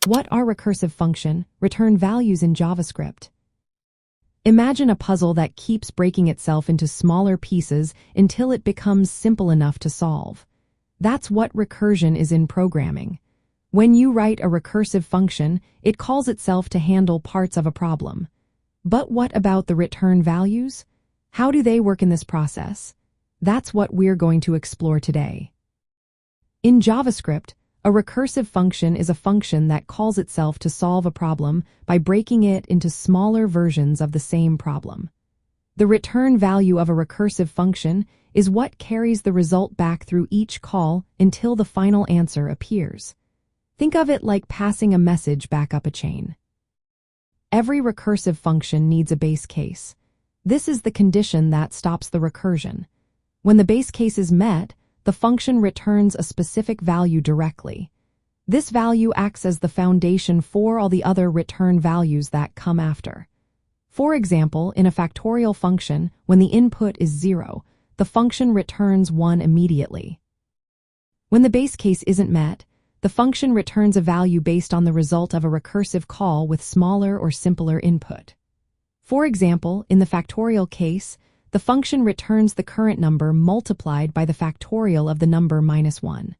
What are recursive function, return values in JavaScript? Imagine a puzzle that keeps breaking itself into smaller pieces until it becomes simple enough to solve. That's what recursion is in programming. When you write a recursive function, it calls itself to handle parts of a problem. But what about the return values? How do they work in this process? That's what we're going to explore today. In JavaScript, a recursive function is a function that calls itself to solve a problem by breaking it into smaller versions of the same problem. The return value of a recursive function is what carries the result back through each call until the final answer appears. Think of it like passing a message back up a chain. Every recursive function needs a base case. This is the condition that stops the recursion. When the base case is met, the function returns a specific value directly. This value acts as the foundation for all the other return values that come after. For example, in a factorial function, when the input is 0, the function returns 1 immediately. When the base case isn't met, the function returns a value based on the result of a recursive call with smaller or simpler input. For example, in the factorial case, the function returns the current number multiplied by the factorial of the number -1.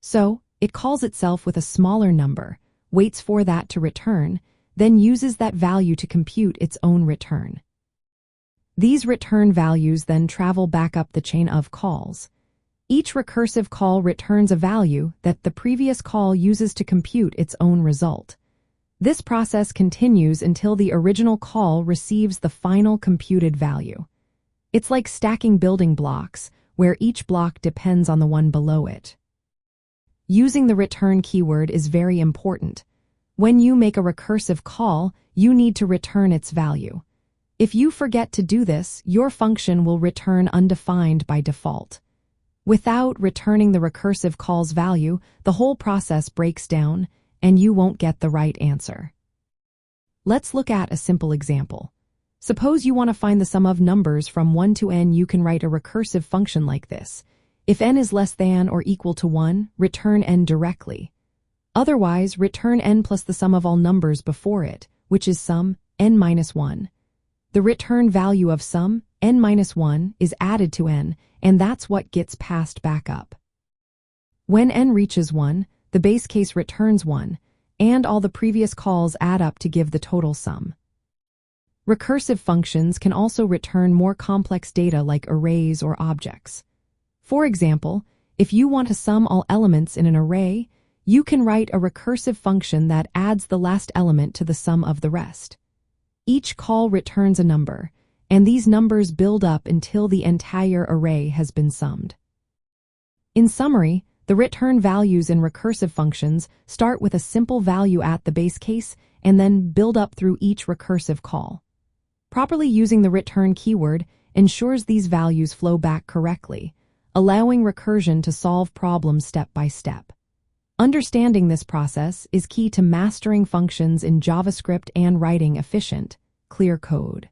So, it calls itself with a smaller number, waits for that to return, then uses that value to compute its own return. These return values then travel back up the chain of calls. Each recursive call returns a value that the previous call uses to compute its own result. This process continues until the original call receives the final computed value. It's like stacking building blocks, where each block depends on the one below it. Using the return keyword is very important. When you make a recursive call, you need to return its value. If you forget to do this, your function will return undefined by default. Without returning the recursive call's value, the whole process breaks down, and you won't get the right answer. Let's look at a simple example. Suppose you want to find the sum of numbers from 1 to n. You can write a recursive function like this. If n is less than or equal to 1, return n directly. Otherwise, return n plus the sum of all numbers before it, which is sum n-1. The return value of sum n-1 is added to n, and that's what gets passed back up. When n reaches 1, the base case returns 1, and all the previous calls add up to give the total sum. Recursive functions can also return more complex data like arrays or objects. For example, if you want to sum all elements in an array, you can write a recursive function that adds the last element to the sum of the rest. Each call returns a number, and these numbers build up until the entire array has been summed. In summary, the return values in recursive functions start with a simple value at the base case and then build up through each recursive call. Properly using the return keyword ensures these values flow back correctly, allowing recursion to solve problems step by step. Understanding this process is key to mastering functions in JavaScript and writing efficient, clear code.